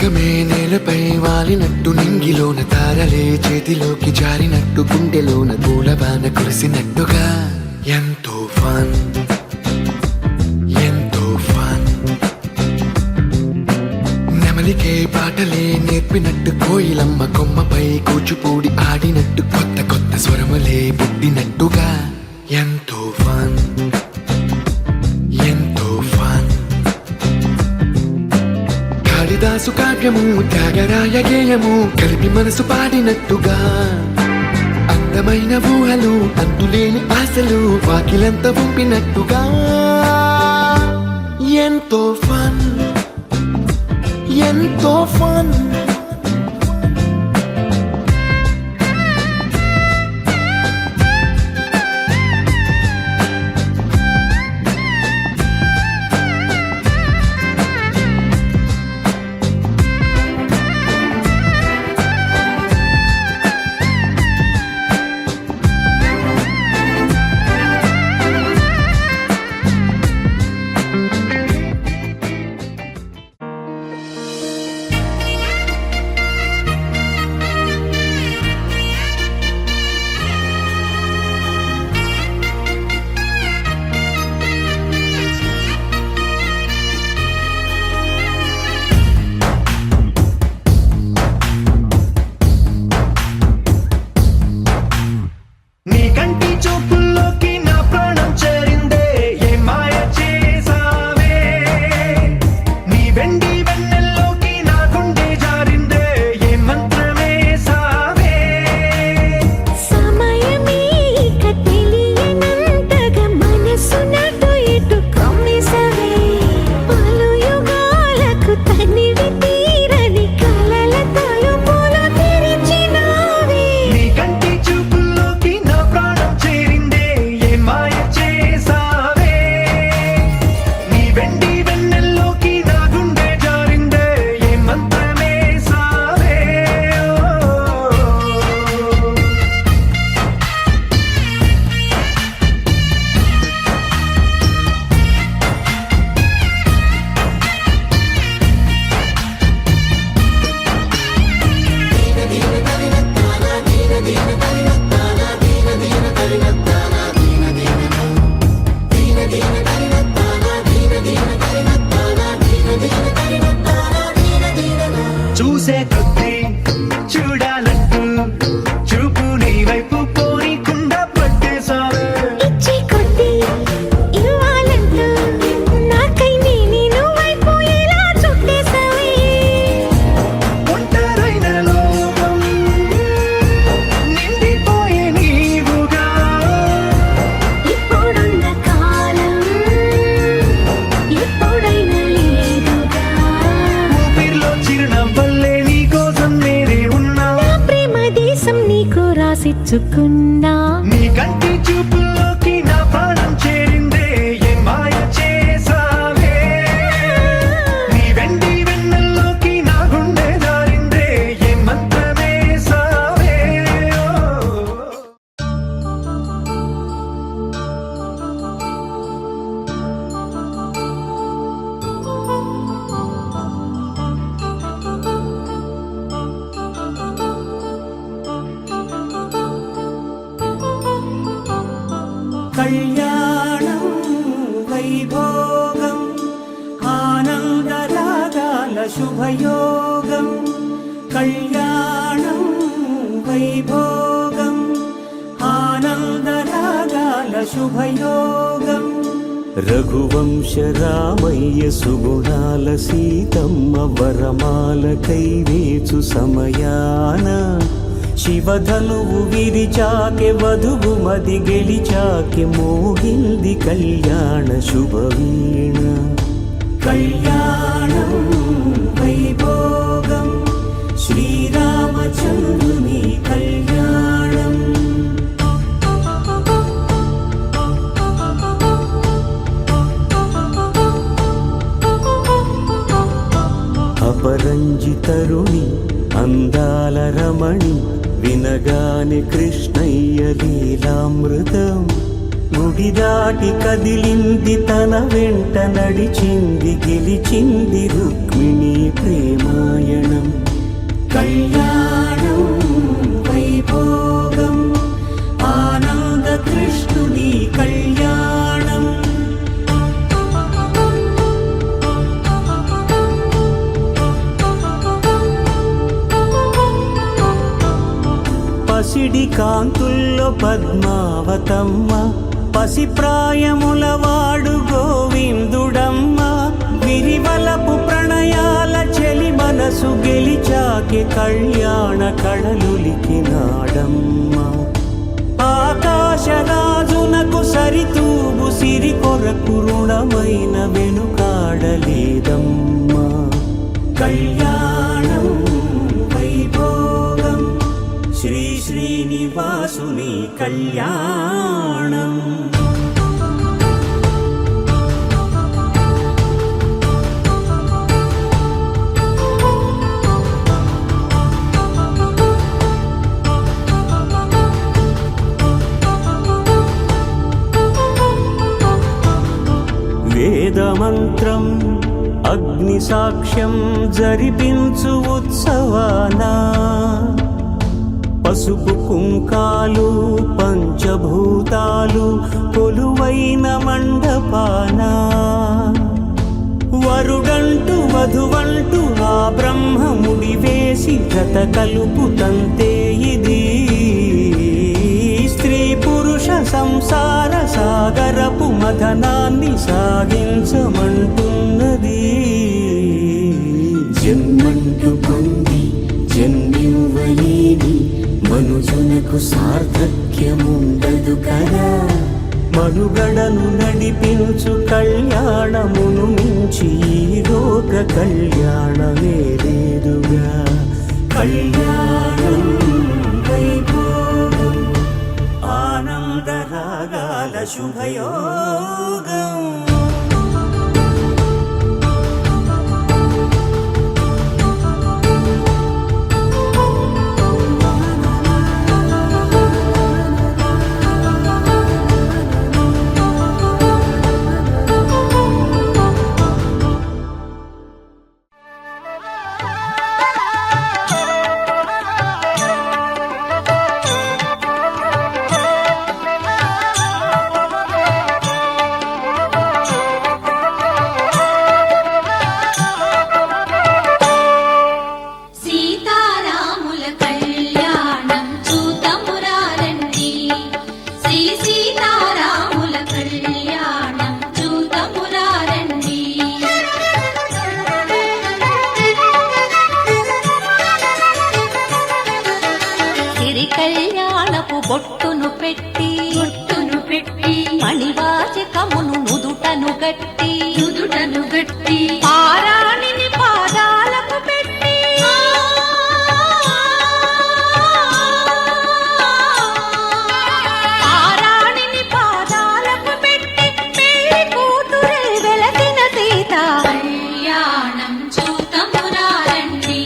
మేఘమే నేలపై వాలినట్టు నింగిలోన తారలే చేతిలోకి జారినట్టు గుండెలోన పూలవాన కురిసినట్టుగా ఎంతో ఫన్ ఎంతో ఫన్. నెమలికే పాటలే నేర్పినట్టు కోయిలమ్మ కొమ్మపై కూచిపూడి ఆడినట్టు కొత్త కొత్త స్వరములే పుట్టినట్టుగా ఎంతో ఫన్ ఎంతో ఫన్. కాళిదాసు కావ్యము త్యాగరాయ గేయము కలిపి మనసు పాడినట్టుగా అందమైన ఊహలు అంతులేని ఆశలు వాకిలంత పంపినట్టుగా ఎంతో ఫన్ ఎంతో ఫన్. చూసే కొద్ది చూడాలంటూ చూపు నీ వైపు పోనీకుండా పట్టేశావే. ఇచ్చే కొద్ది ఇవ్వాలంటూ నాకై నేను వైపు ఇలా చుట్టేశావే. ఒంటరైన లోకం నిండిపోయే నీవుగా ఇప్పుడున్న కాలం ఎప్పుడైనా లేదుగా. ఊపిరిలో చిరునవ్వల్లే నీ కోసం నేనే ఉన్నా. నా ప్రేమ దేశం నీకు రాసిచ్చుకున్నా. నీ కంటి చూపుల్లోకి నా ప్రాణం చేరిందే ఏ మాయ చేసావే. నీ వెండి వెన్నెల్లోకి నా గుండె జారిందే ఏ మంత్రమేసావే. కళ్యాణం వైభోగం ఆనందరాగాల శుభయోగం. కళ్యాణం వైభోగం ఆనందరాగాల శుభయోగం. రఘువంశ రామయ్య సుగుణాల సీతమ్మ వరమాల కైవేచు సమయాన శివధనువు విరిచాకె వధువు మది గెలిచాకె మోగింది కళ్యాణ శుభవీణ. కళ్యాణం వైభోగం శ్రీరామచంద్రుని కళ్యాణం. అపరంజి తరుణి అందాల రమణి వినగాని కృష్ణయ్య లీలామృతం గుడి దాటి కదిలింది తన వెంట నడిచింది గెలిచింది రుక్మిణి ప్రేమాయణం. కళ్యాణం వైభోగం ఆనంద కృష్ణుని కళ్యాణం. పసిడి కాంతుల్లో పద్మావతమ్మ, పసిప్రాయముల వాడు గోవిందుడమ్మ. విరివలపు ప్రణయాల చెలి మనసు గెలిచాకే కళ్యాణ కళలులికినాడమ్మ. ఆకాశరాజునకు సరితూగు సిరి కొరకు రుణమైన వెనుకాడలేదమ్మా. కళ్యాణం వైభోగం శ్రీ శ్రీనివాసుని కళ్యాణం. వేదమంత్రం అగ్ని సాక్ష్యం జరిపించు ఉత్సవానా, పసుపు కుంకాలు పంచభూతాలు కొలువైన మండపానా. వరుడంటూ వధువంటూ ఆ బ్రహ్మముడి వేసి జత కలుపు తంతే ఇది. స్త్రీ పురుష సంసార సాగరపు మథనాన్ని సాగించమంటున్నది. జన్మంటూ పొంది జన్మివ్వలేని మనుజునకు సార్థక్యముండదు కదా. మనుగడను నడిపించు కళ్యాణమును మించి ఈ లోక కళ్యాణమే లేదుగా. కళ్యాణం వైభోగం ఆనంద రాగాల శుభయోగం. కళ్యాణపు బొట్టును పెట్టి మణివాచకమును నుదుటను గట్టి పారాణిని పాదాలకు పెట్టి పారాణిని పాదాలకు పెట్టి పెళ్లి కూతురే వెలసిన సీత. కళ్యాణం చూతమురారండి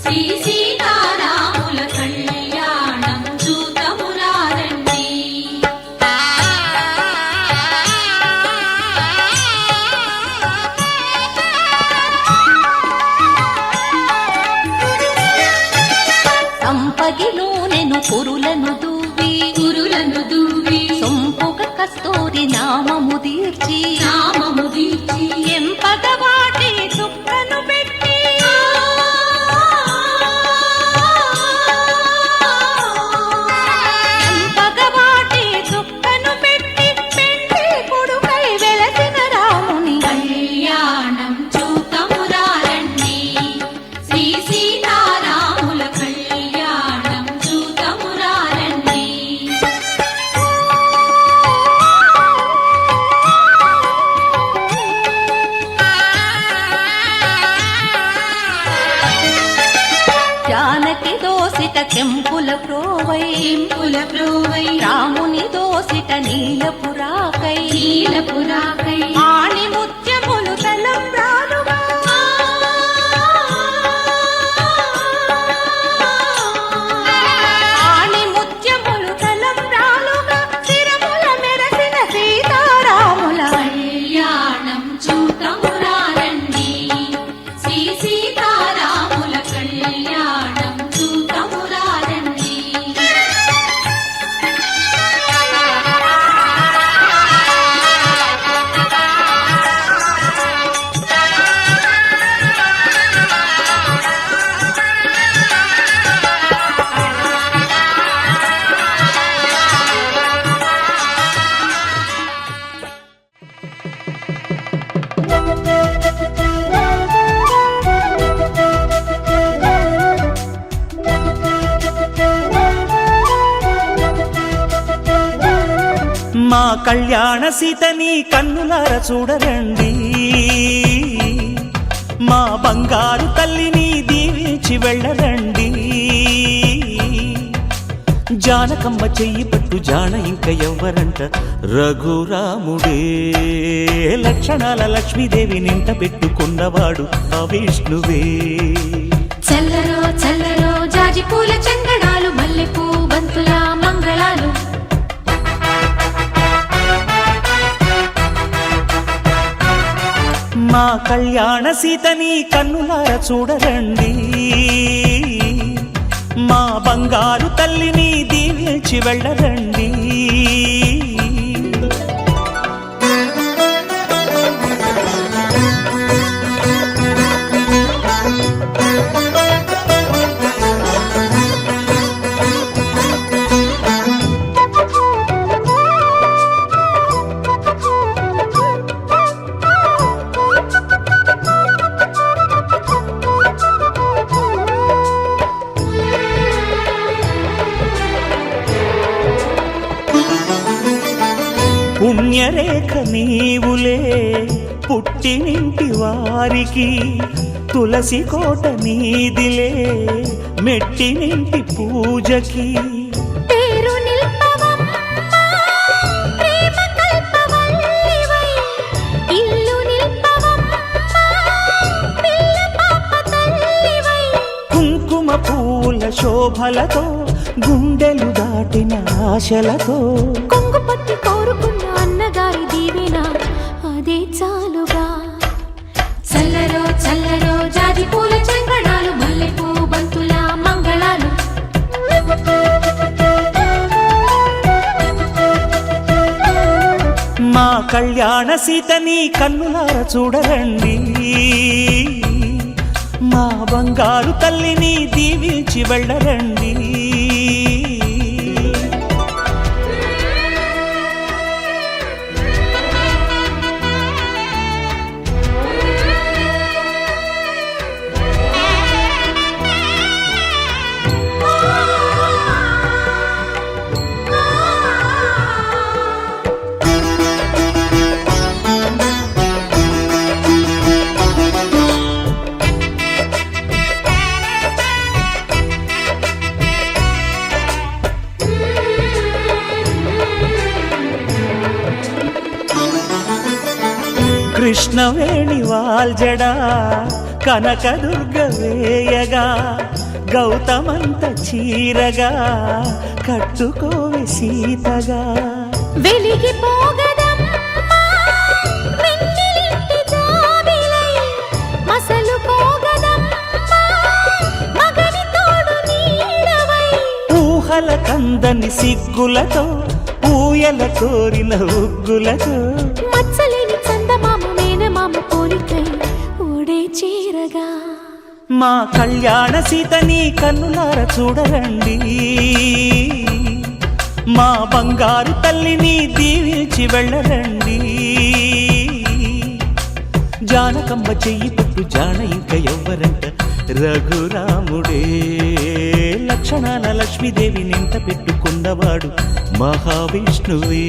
శ్రీ సీతారాముల కళ్యాణం చూతమురారండి. సంపగిలోనెను కురులను దూవి సొంపుగ కస్తూరి నామము తీర్చి ఎంపగ వాటి చుక్కను పెట్టి ఎంపగ వాటి చుక్కను పెట్టి పెండి కొడుకై వెలసిన రాముని కళ్యాణం చూతమురారండి శ్రీ సీతారాముల కళ్యాణం చూతమురారండి. జానకి దోసిట కెంపుల ప్రోవై రాముని దోసిట నీలపురాకై ఆణి ముత్యములు తలంబ్రాలుగా ఆణి ముత్యములు తలంబ్రాలుగా శిరముల మెరసి కళ్యాణ సీతని కన్నులార చూడరండి, మా బంగారు తల్లిని దీవించి వెళ్ళరండి. జానకమ్మ చెయ్యి పట్టు జాన ఇంక ఎవ్వరంట, రఘురాముడే లక్షణాల లక్ష్మీదేవి నింట పెట్టుకున్నవాడు ఆ విష్ణువే. చల్లరో చల్లరో జాజి పూల చంగడాలు, మల్లెపూ బంతుల మంగళాలు. మా కళ్యాణ సీతని కన్నులార చూడరండి, మా బంగారు తల్లిని దీవించి వెళ్ళరండి. పుణ్యరేఖ నీవులే పుట్టినింటి వారికి, తులసి కోట నీదిలే మెట్టినింటి పూజకి. పేరు నిల్పవమ్మ, ప్రేమ కల్పవల్లివై, ఇల్లు నిల్పవమ్మ, పిల్ల పాప తల్లివై. కుంకుమ పూల శోభలతో గుండెలు దాటిన ఆశలతో, కొంగు పట్టి కోరుకున్న అన్నగారి దీవెన అదే చాలుగా. చల్లరో చల్లరో జాజి పూల చంగడాలు, మల్లెపూ బంతుల మంగళాలు. మా కళ్యాణ సీతని కన్నులార చూడరండి, మా బంగారు తల్లిని దీవించి వెళ్ళరండి. కృష్ణవేణి వాల్జడా కనకదుర్గ వేయగా, గౌతమంత చీరగా కట్టుకోవే సీతగా. వెలిగిపోగదమ్మా వెన్నెలింటి జాబిలై, మసలుకోగదమ్మా మగని తోడు నీడవై. ఊహల కందని సిగ్గులతో ఊయల కోరిన ఉగ్గులతో, మచ్చలేని చందమామ మేనమామ పోలికై ఓడే చీరగా. మా కళ్యాణ సీతని కన్నులార చూడరండి, మా బంగారు తల్లిని దీవించి వెళ్ళరండి. జానకమ్మ చెయ్యి పట్టు జాన ఇంక ఎవ్వరంట, రఘురాముడే లక్షణాల లక్ష్మీదేవి నింట పెట్టుకున్నవాడు మహావిష్ణువే.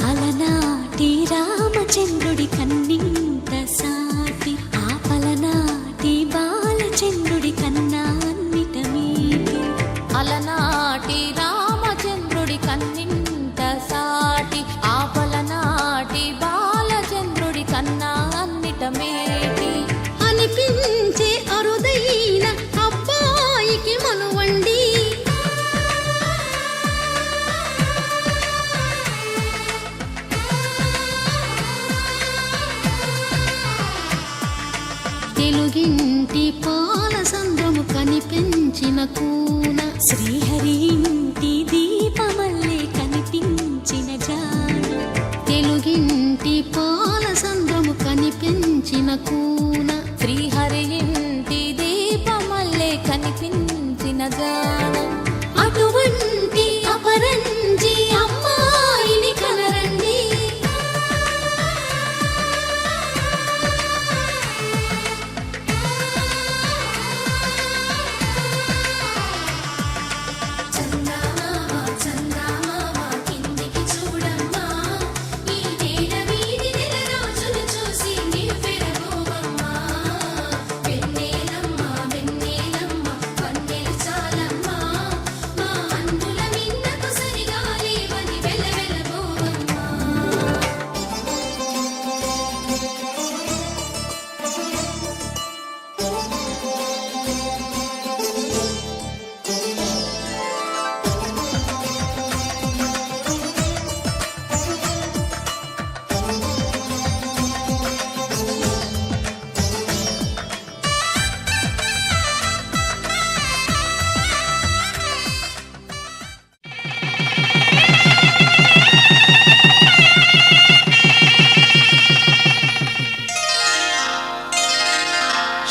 అలనాటి రామచంద్రుడి కన్నింత సాటి, ఆపలనాటి బాలచంద్రుడి కన్నా అన్నిట మీటి. అలనాటి రామచంద్రుడి కన్నింత సాటి, ఆపలనాటి బాలచంద్రుడి కన్నా అన్నిట మేటి. అనిపించే అరుదైన అబ్బాయికి మనువండి, తెలుగింటి పాల సంద్రము కనిపించిన కూన, శ్రీహరి ఇంటి దీపమల్లే కనిపించిన కూన శ్రీహరి ఇంటి దీపమల్లే కనిపించిన గానం అటువంటి అపరంజి అమ్మాయిని కనరండి.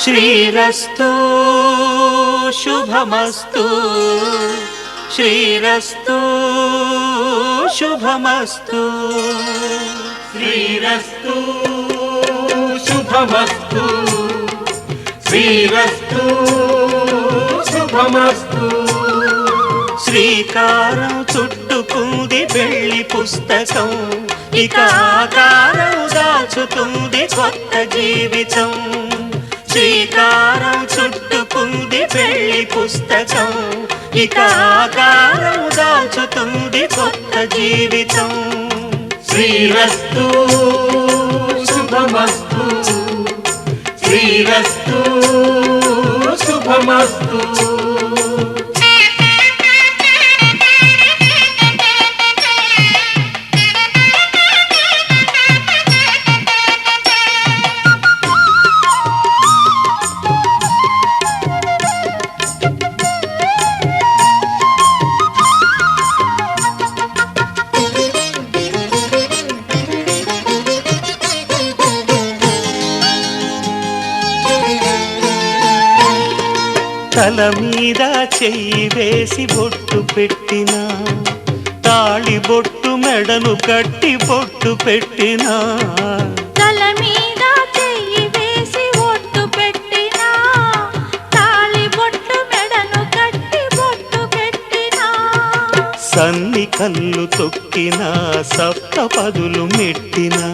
శ్రీరస్తు శుభమస్తు శ్రీరస్తు శుభమస్తు శ్రీరస్తు శుభమస్తు శ్రీరస్తు శుభమస్తు. శ్రీకారం చుట్టుకుంది పెళ్లి పుస్తకం, ఇక ఆకారం దాచుతుంది కొత్త జీవితం. శ్రీకారం చుట్టుకుంది పెళ్లి పుస్తకం, ఇక ఆకారం దాచుతుంది కొత్త జీవితం. శ్రీరస్తు శుభమస్తు శ్రీరస్తు శుభమస్తు. తల మీద చెయ్యి వేసి బొట్టు పెట్టినా, తాళి బొట్టు మెడను కట్టి బొట్టు పెట్టినా. తల మీద చెయ్యి వేసి బొట్టు పెట్టినా, తాళి బొట్టు మెడను కట్టి బొట్టు పెట్టినా. సన్ని కళ్ళు తొక్కినా, సప్త పదులు మెట్టినా.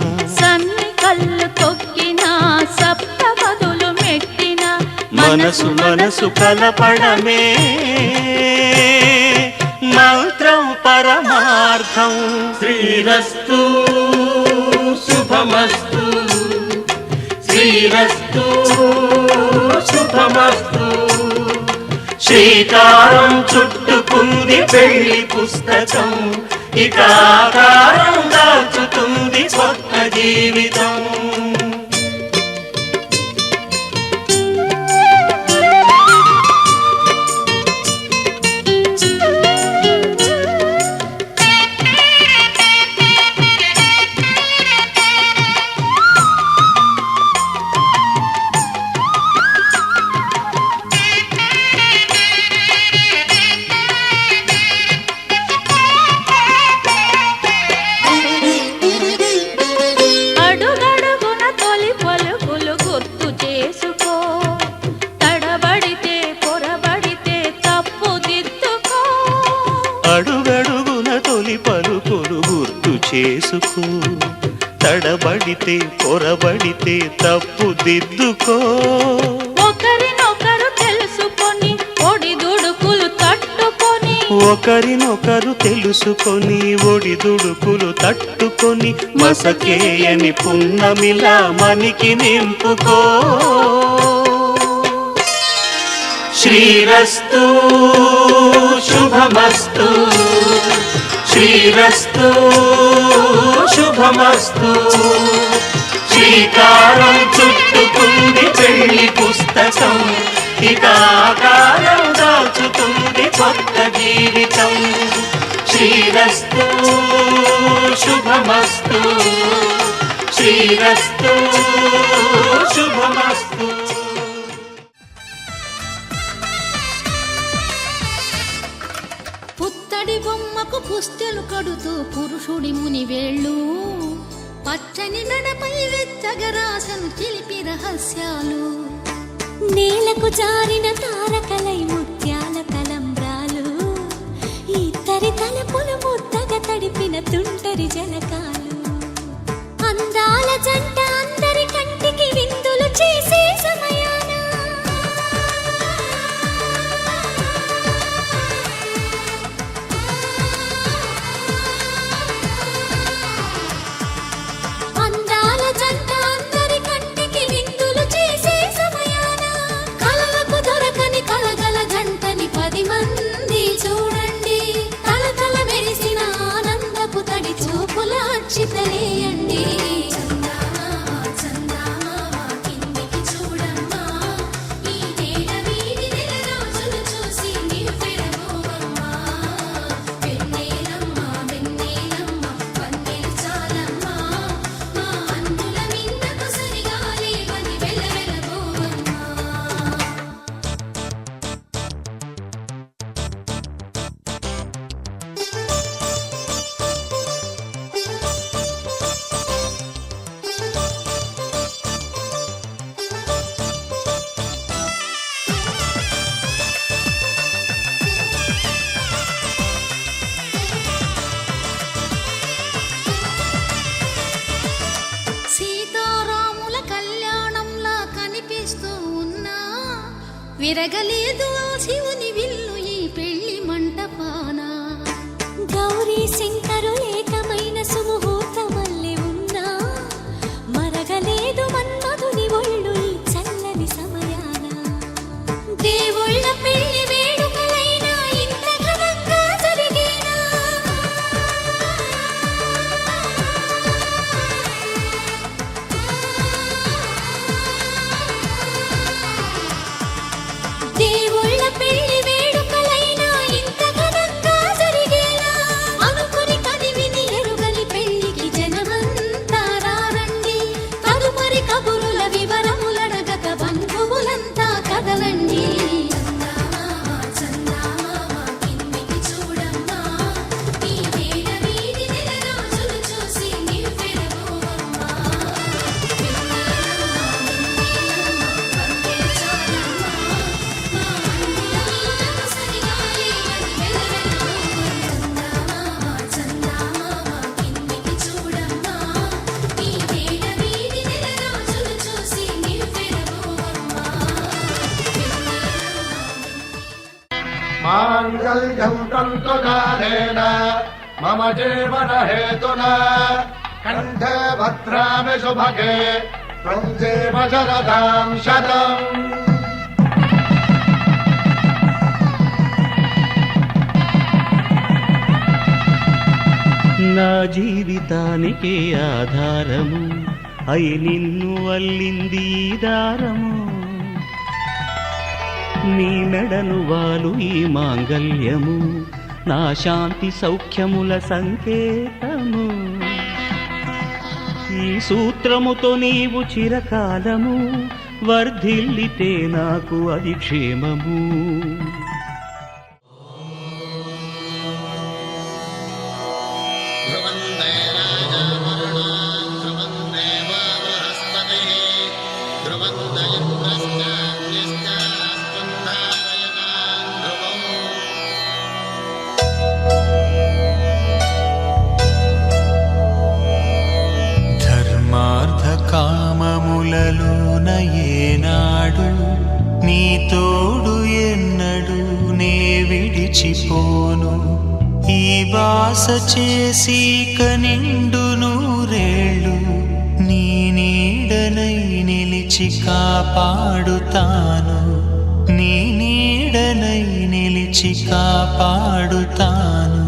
సన్ని కళ్ళు తొక్కినా, సప్త పదులు మెట్టినా. మనసు మనసు కలపడమే మంత్రం పరమార్థం. శ్రీరస్తు శుభమస్తు శ్రీరస్తు శుభమస్తు. శ్రీకారం చుట్టుకుంది పెళ్లి పుస్తకం, ఇక ఆకారం దాచుతుంది కొత్త జీవితం. అడుగడుగున తొలి పలుకులు గుర్తు చేసుకో, తడబడితే పొరబడితే తప్పు దిద్దుకో. ఒకరినొకరు తెలుసుకొని ఒడిదుడుకులు తట్టుకొని, ఒకరినొకరు తెలుసుకొని ఒడిదుడుకులు తట్టుకొని, మసకేయని పున్నమిలా మనికి నింపుకో. శ్రీరస్తు శుభమస్తు శ్రీరస్తు శుభమస్తు. శ్రీకారం చుట్టుకుంది పెళ్లి పుస్తకం, ఇక ఆకారం దాచుతుంది కొత్త జీవితం. శ్రీరస్తు శుభమస్తు శ్రీరస్తు శుభమస్తు. పుత్తడి బొమ్మకు పుస్తెలు కడుతూ పురుషుడి ముని వేళ్ళు పచ్చని నడపై వెచ్చగరాసను చిలిపి రహస్యాలు నేలకు జారిన తారకలై ముత్యాల తలంబ్రాలు ఇద్దరి తలపులు ముద్దగా తడిపిన తుంటరి జలకాలు అందాల జంట అందరి కంటికి విందులు చేసే సమయాన అందాల జంట అందరి కంటికి విందులు చేసే సమయాన కలలకు దొరకని కలగల జంటని 10 మంది చూడండి కలకల మెరిసిన ఆనందపు తడి చూపుల అచ్చితలేయండి సీతారాముల కళ్యాణంలా కనిపిస్తూ ఉన్నా విరగలేదు ఆ శివుని విల్లు ఈ పెళ్లి మంటపాన గౌరీ శంకరు ఏకమైన సుముహూర్తమల్లె ఉన్నా మరగలేదు మన్మధుని ఒళ్ళు ఈ చల్లని సమయాన దేవుళ్ళ పెళ్లి వేడుకలైనా ఇంత ఘనంగా జరిగేనా దేవుళ్ళ పెళ్లి వేడుకలైనా ఇంత ఘనంగా జరిగేలా అనుకుని కదివిని ఎరుగని పెళ్లికి జనమంతా రారండి తదుపరి కబురుల వివరములడగక బంధువులంతా కదలండి మాంగళ్యం తంతుకారేణ మమ జీవన హేతునా కంఠే భద్రామి శుభగే త్వం జీవ శరదాం శతం. నా జీవితానికి ఆధారము అయి నిన్ను అల్లింది ఈ దారము నీ మెడను వాలు ఈ మాంగల్యము నా శాంతి సౌఖ్యముల సంకేతము ఈ సూత్రముతో నీవు చిరకాలము వర్ధిల్లితే నాకు అది క్షేమము కామములలోన ఏనాడు నీ తోడు ఎన్నడు నే విడిచిపోను ఈ బాస చేసి కనిండు నూరేళ్ళు నీ నీడనై నిలిచి కాపాడుతాను నీ నీడనై నిలిచి కాపాడుతాను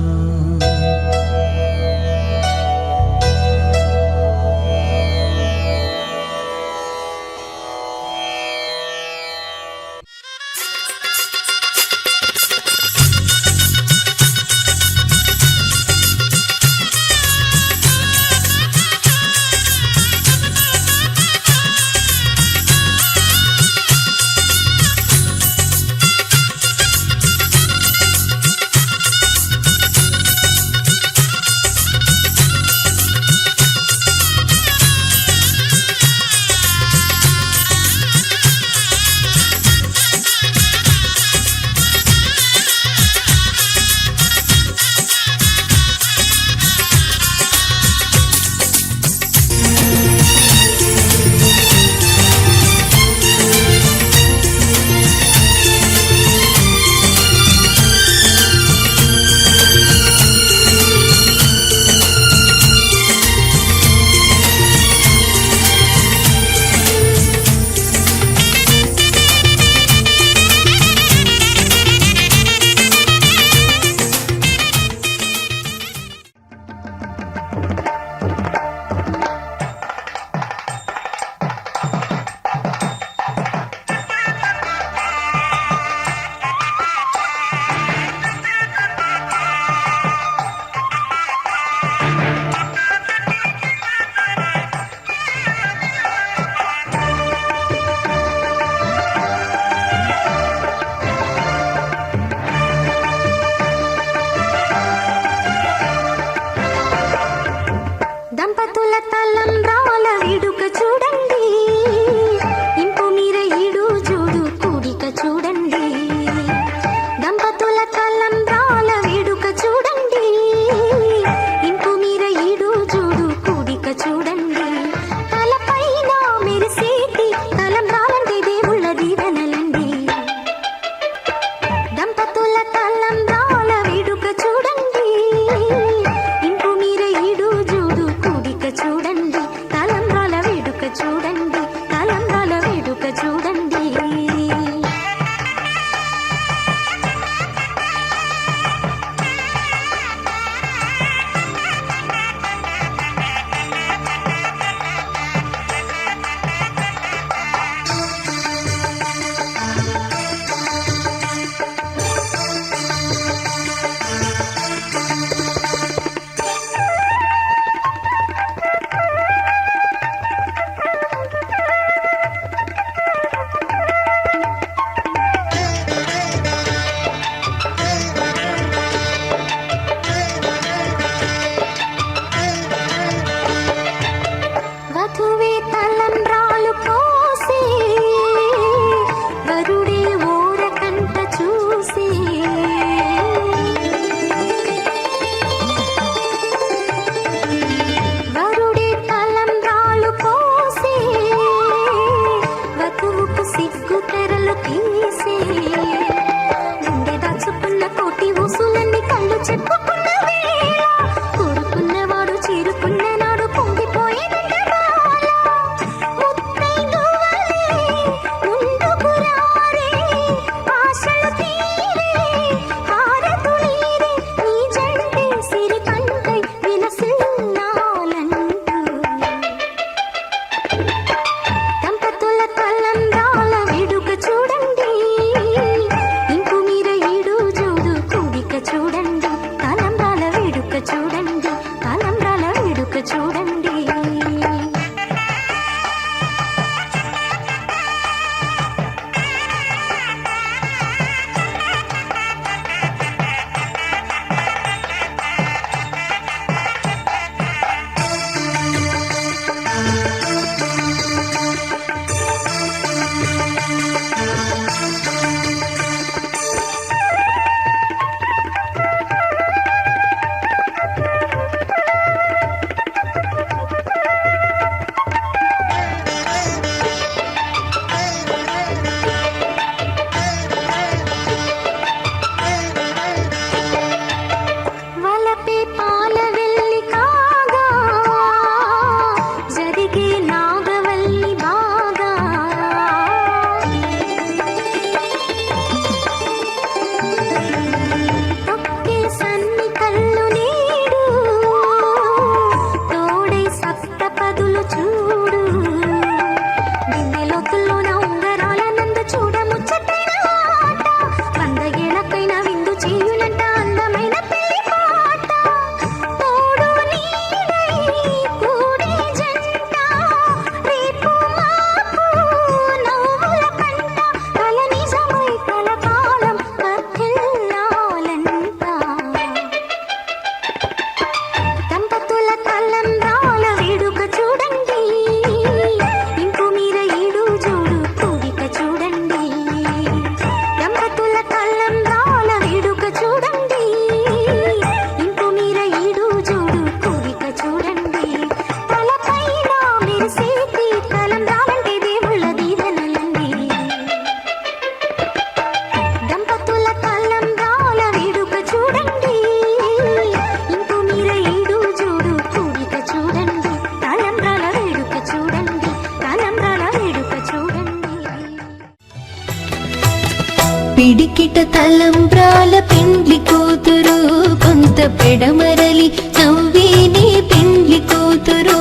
పిడికిట తలంబ్రాల పెండ్లి కూతురు కొంత పెడమరలి నవ్వేనే పెండ్లి కూతురు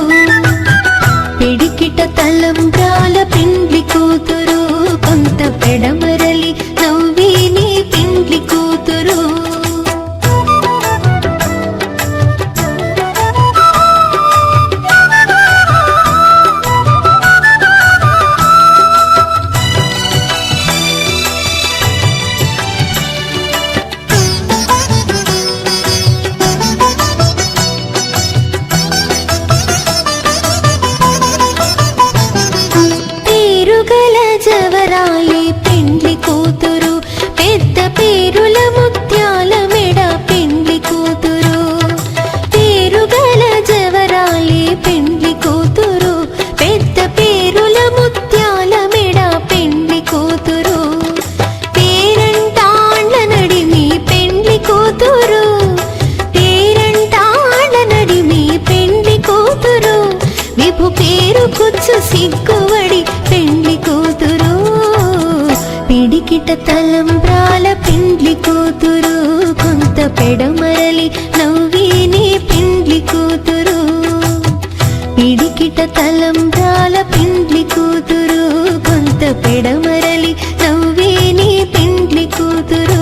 పిడికిట తలంబ్రాల పెండ్లి కూతురు కొంత పెడమరలి నవ్వేనే పెండ్లి కూతురు జవరాయి పెండ్లి కూతురు పెద్ద పేరుల ముత్యాల మెడ పెండ్లి కూతురు పేరుగల జవరాయి పెండ్లి కూతురు పెద్ద పేరుల ముత్యాల మెడ పెండ్లి కూతురు పేరంటాళ్ళ నడిమి పెండ్లి కూతురు పేరంటాళ్ళ నడిమి పెండ్లి కూతురు విభు పేరు కుచ్చు సిగ్గువడి పెండ్లి కూతురు పిడికిట తలంబ్రాల పెండ్లి కూతురు కొంత పెడమరలి నవ్వేనే పెండ్లి కూతురు పిడికిట తలంబ్రాల పెండ్లి కూతురు కొంత పెడమరలి నవ్వేనే పెండ్లి కూతురు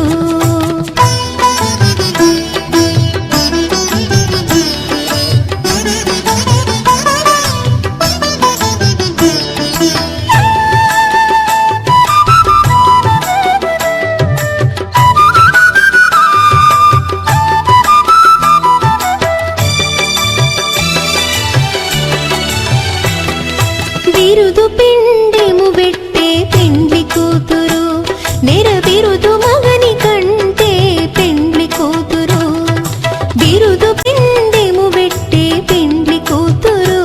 బిరుదు పిండెము పెట్టే పెండ్లి కూతురు నెర బిరుదు మగని కంటే పెండ్లి కూతురు బిరుదు పిండెము పెట్టే పెండ్లి కూతురు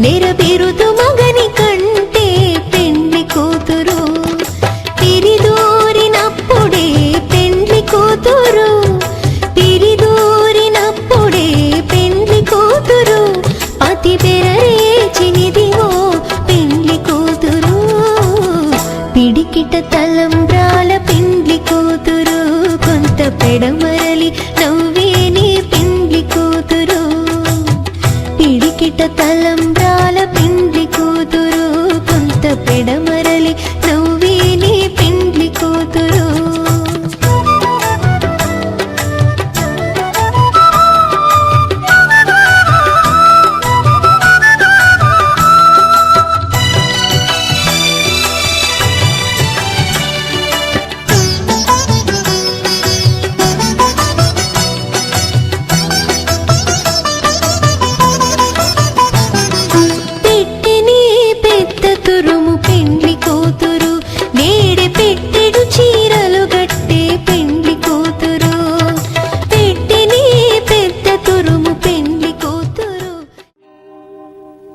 నెర బిరుదు మగని కంటే పెండ్లి కూతురు పిరిదూరినప్పుడే పెండ్లి కూతురు పిరిదూరినప్పుడే పెండ్లి కూతురు పతి బెరరేచినిదివో పెండ్లి కూతురు పిడికిట తలంబ్రాల పెండ్లి కూతురు కొంత పెడమరలి నవ్వేనే పెండ్లి కూతురు పిడికిట తలంబ్రాల పెండ్లి కూతురు కొంత పెడమరలి నవ్వేనే పెండ్లి కూతురు పెట్టెనే పెద్ద తురుము పెండ్లి కూతురు నేడే పెట్టెడు చీరలు గట్టే పెండ్లి కూతురు పెట్టెనే పెద్ద తురుము పెండ్లి కూతురు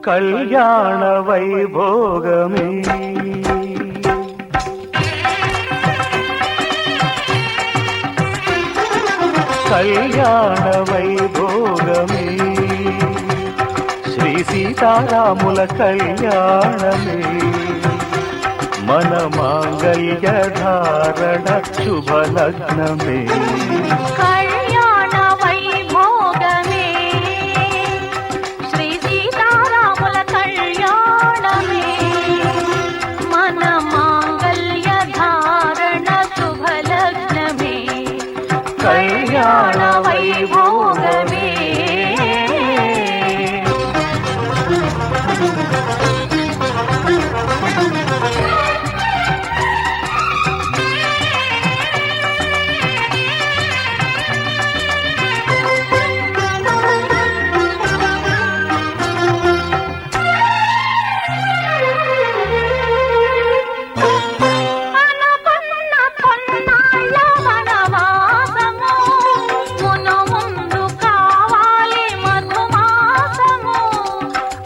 కళ్యాణ వైభోగమే కళ్యాణ వైభోగమే శ్రీ సీతారాముల కళ్యాణమే మన మాంగళ్య ధారణ శుభలగ్నమే కళ్యాణ వైభోగమే శ్రీ సీతారాముల కళ్యాణమే మన మాంగళ్య ధారణ శుభలగ్నమే కళ్యాణ వైభోగమే అనుకున్న కొన్నాళ్ళ వనవాసము మును ముందు కావాలి మధుమాసము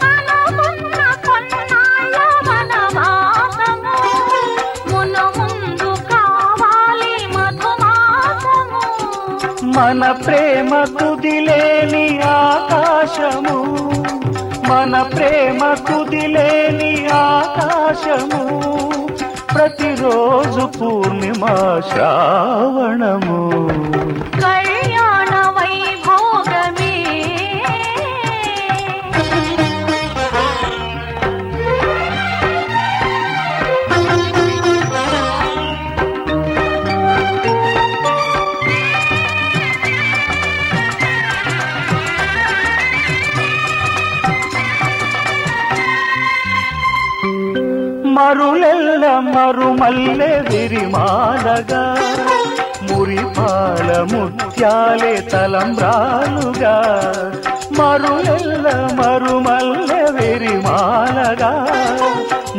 అనుకున్న కొన్నాళ్ళ వనవాసము మును ముందు కావాలి మధుమాసము మన ప్రేమ కుదిలేని ఆకాశము మన ప్రేమ కుదిలేని ఆకాశము ప్రతిరోజు మధు పూర్ణిమ శ్రావణము కళ్యాణ వైభోగమే మరులెల్ల మరుమల్లె విరిమాలగా మురిపాల ముత్యాలే తలంబ్రాలుగా మరులెల్ల మరుమల్లె విరిమాలగా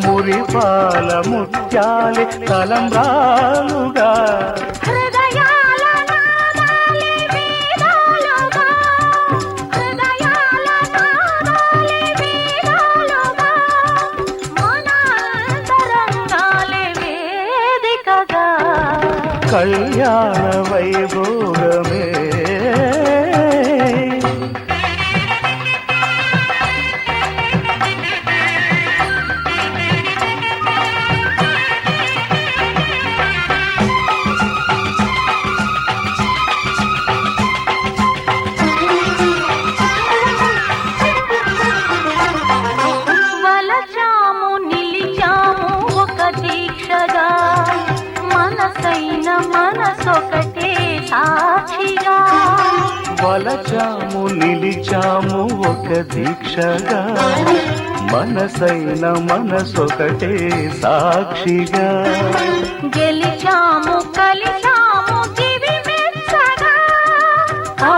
మురిపాల ముత్యాలే తలంబ్రాలుగా హృదయాల నాదాలే వేదాలుగా హృదయాల నాదాలే వేదాలుగా మన అంతరంగాలే వేదికగా కళ్యాణ వైభోగమే వలచాము నిలిచాము ఒక దీక్షగా మనసైన మనసొకటే సాక్షిగా వలచాము నిలిచాము ఒక దీక్షగా మనసైన మనసొకటే సాక్షిగా గెలిచాము కలిచాము దివి మెచ్చగా ఆ,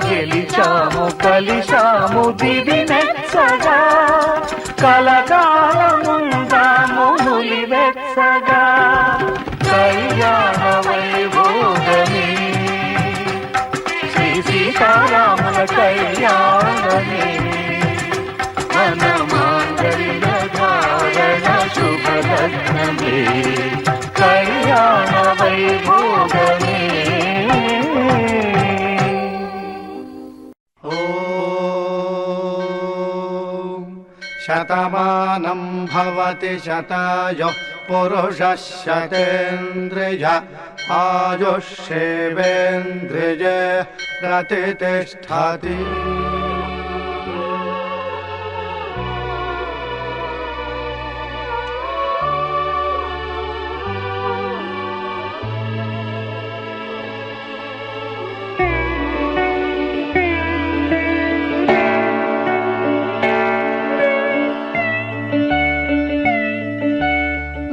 గెలిచాము కలిశాము దివి మెచ్చగా కలకాలముందాము నులి వెచ్చగా కళ్యాణ వైభోగమే శ్రీ సీతారాముల కళ్యాణమే మన మాంగళ్య ధారణ శుభలగ్నమే కళ్యాణ వైభోగమే శతమానం భవతి శతాయో పురుషः శతేంద్రియ ఆయుష్యేవేంద్రియే ప్రతిష్టతి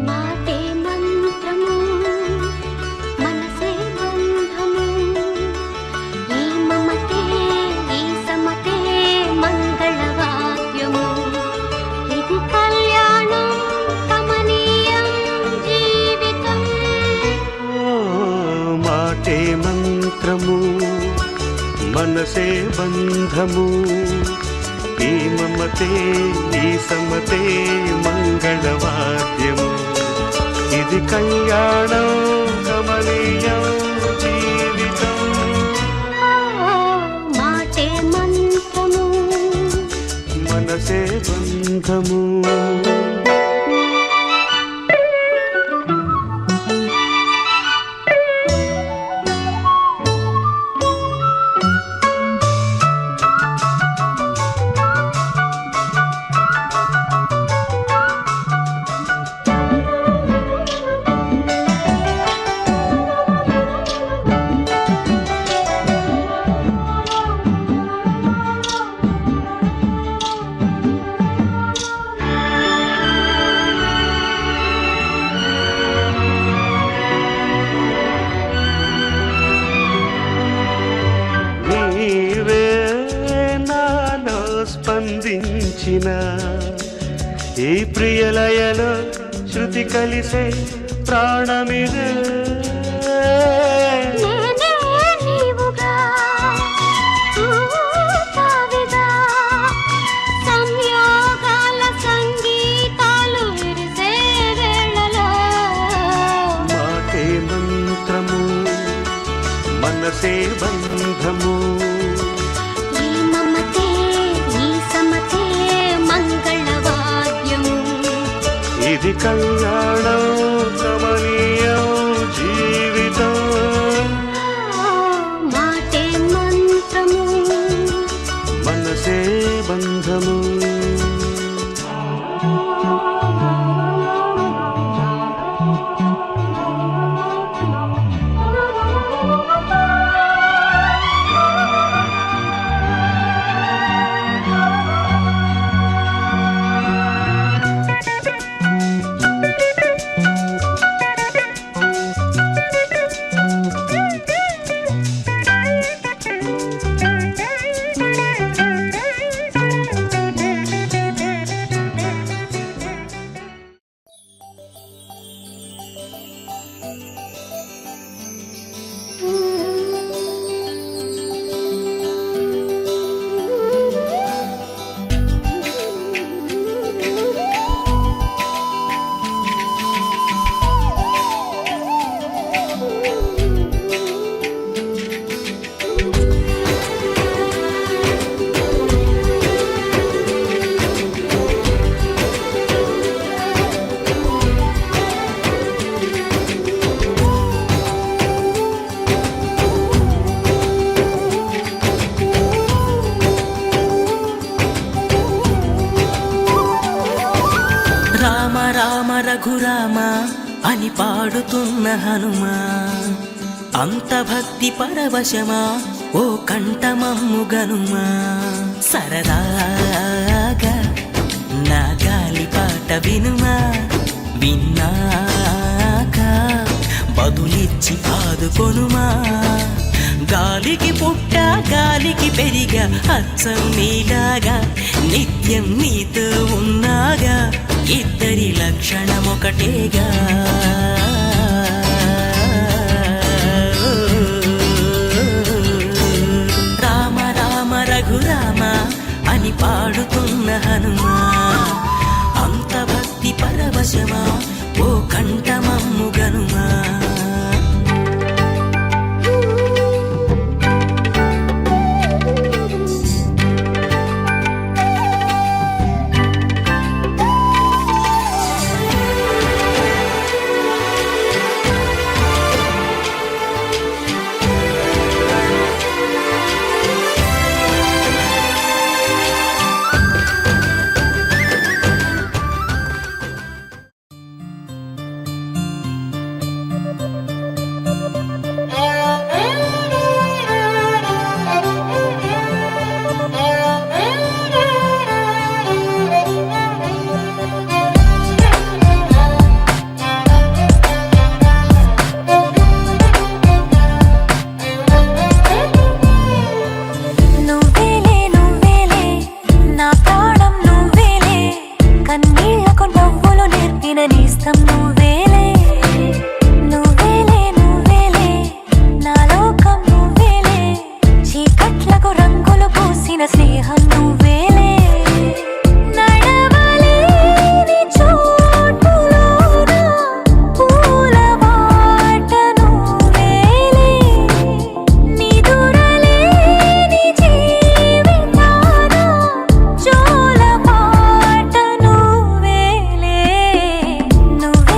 మాటే మంత్రము మనసే బంధము ఈ మమతే ఈ సమతే మంగళవాద్యము ఇది కళ్యాణం కమనీయం జీవితం మాటే మంత్రము మనసే బంధము ఈ మమతే ఈ సమతే మంగళవాద్యము ఇది కళ్యాణం కమనీయం జీవితం మాటే మంత్రము మనసే బంధము నీవే నాలో స్పందించిన ఈ ప్రియలయలో శృతి కలిసే ప్రాణమిదే నేనే నీవుగా తావిగా సంయోగాల సంగీతాలు విరిసే వేళలో మాటే మంత్రము మనసే బంధము ఈ మమతే ఈ సమతే మంగళవాద్యము ఈ ఇది కళ్యాణం కమనీయం జీవితం. మాటే మంత్రము మనసే బంధము. రామ రామ రఘురామ అని పాడుతున్న హనుమా, అంత భక్తి పరవశమా ఓ కంఠమమ్ము గనుమా. సరదాగా నా గాలి పాట వినుమా, విన్నాక బదులిచ్చి ఆదుకొనుమా. గాలికి పుట్ట గాలికి పెరిగా అచ్చం నీలాగా, నిత్యం నీతో ఉన్నాగా, ఇద్దరి లక్షణమొకటేగా. రామ రామ రఘురామ అని పాడుతున్న హనుమా, అంత భక్తి పరవశమా ఓ కంఠమమ్ము గనుమా. నువ్వే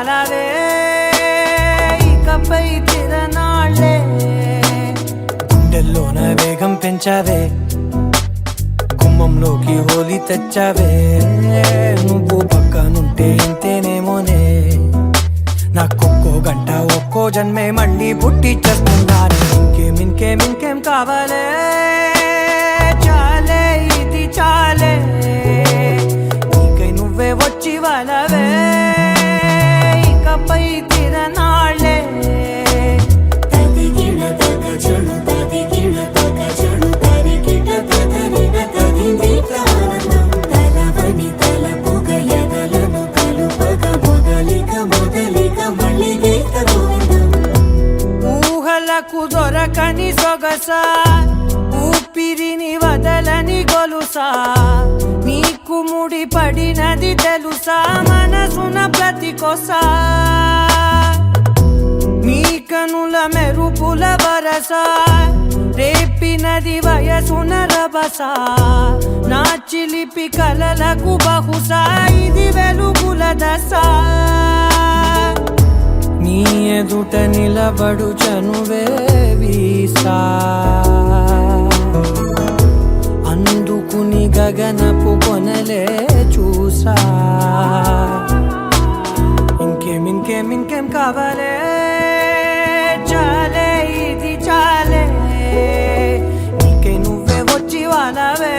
వాళ్ళవే ఇకపై తిరనాళ్ళే గుండెల్లోన వేగం పెంచావే గుమ్మంలోకి హోలీ తెచ్చావే నువ్వు పక్కనుంటే ఇంతేనేమోనే నాకొక్కో గంట ఒక్కో జన్మే మళ్ళీ పుట్టి చేస్తున్నాను ఇంకేం కావాలే చాలే ఇది చాలే నీకై నువ్వే వచ్చి వాళ్ళవే ఇకపై తిరనాళ్ళే ఊహలకు దొరకని సొగసా ఊపిరిని వదలని గొలుసా నీకు ముడి పడినది తెలుసా మనసున ప్రతి కొసా నీ కనుల మెరుపుల వరసా రేపినది వయసున రభసా నా చిలిపి కలలకు బహుశా ఇది వెలుగుల దశ నీ ఎదుట నిలబడు చనువే వీసా అందుకుని గగనపు కొనలే చూసా ఇంకేం కావాలే చాలే ఇది చాలే నీకై నువ్వే వచ్చి వాళ్ళవే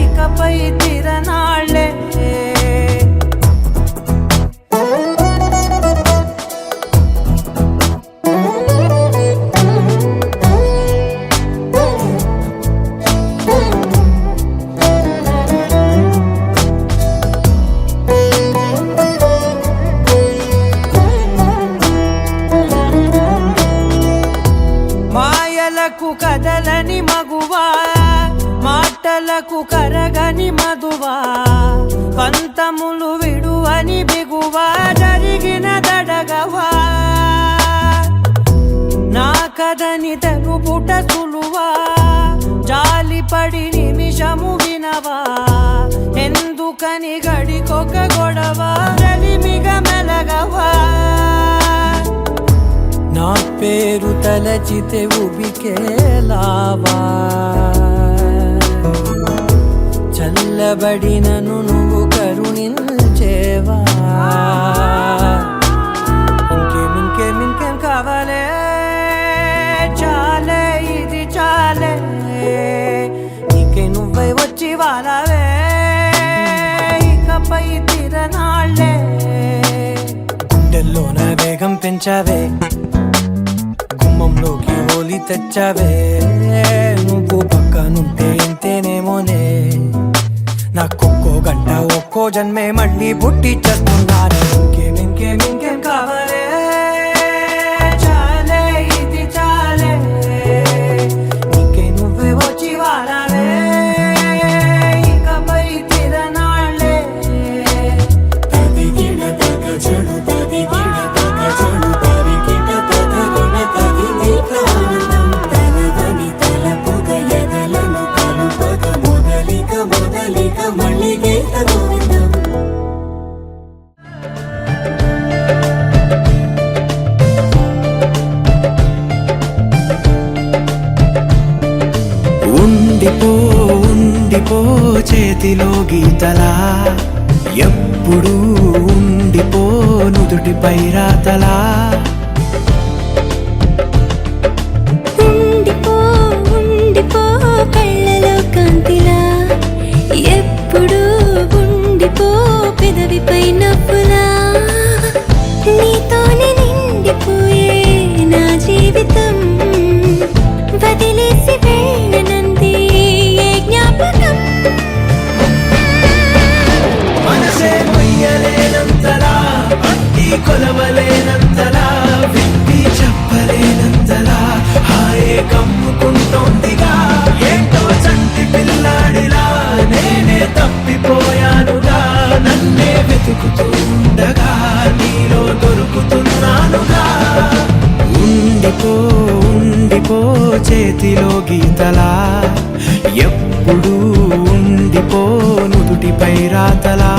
ఇకపై తిరనాళ్ళే కదలని మగువా మాటలకు కరగని మధువా పంతములు విడువని బిగువా జరిగిన దడగవా నా కథని తెలుపుట సులువా జాలిపడి నిమిషము వినవా ఎందుకని గడికొక గొడవ రలిమిగ మెలగవా నా పేరు తలచితే ఉబికేలావా చల్లబడినను నువ్వు కరుణించేవా ఇంకేం కావాలే చాలే ఇది చాలే నీకే నువ్వై వచ్చి వాళ్ళవే ఇకపై తిరనాళ్ళే గుండెల్లోన వేగం పెంచావే గుమ్మంలోకి హోలీ తెచ్చావే నువ్వు పక్కనుంటే ఇంతేనేమోనే నాకొక్కో గంట ఒక్కో జన్మే మళ్ళీ పుట్టి చేస్తున్నాను ఇంకేం కావాలే చాలే ఇది చాలే నీకే నువ్వే వచ్చి వాళ్ళవే ఇకపై తిరనాళ్ళే ఉండిపో చేతిలో గీతలా ఎప్పుడు ఉండిపో నుదుటిపై రాతలా ఉండిపో కళ్ళలో కాంతిలా ఎప్పుడు ఉండిపో పెదవిపై నవ్వులా నీతోనే నిండిపోయే నా జీవితం వదిలేసి వెళ్ళనంది ఏ జ్ఞాపకం మనసే మొయ్యలేనంతలా అట్టి కొలవలేనంతలా విప్పి చెప్పలేనంతలా హాయే కమ్ముకుంటోందిగా ఏంటో చంటి పిల్లాడిలా నేనే తప్పిపోయానుగా నన్నే వెతుకుతూ ఉండగా నీలో దొరుకుతున్నానుగా ఉండిపో చేతిలో గీతలా ఎప్పుడు ఉండిపో నుదుటిపై రాతలా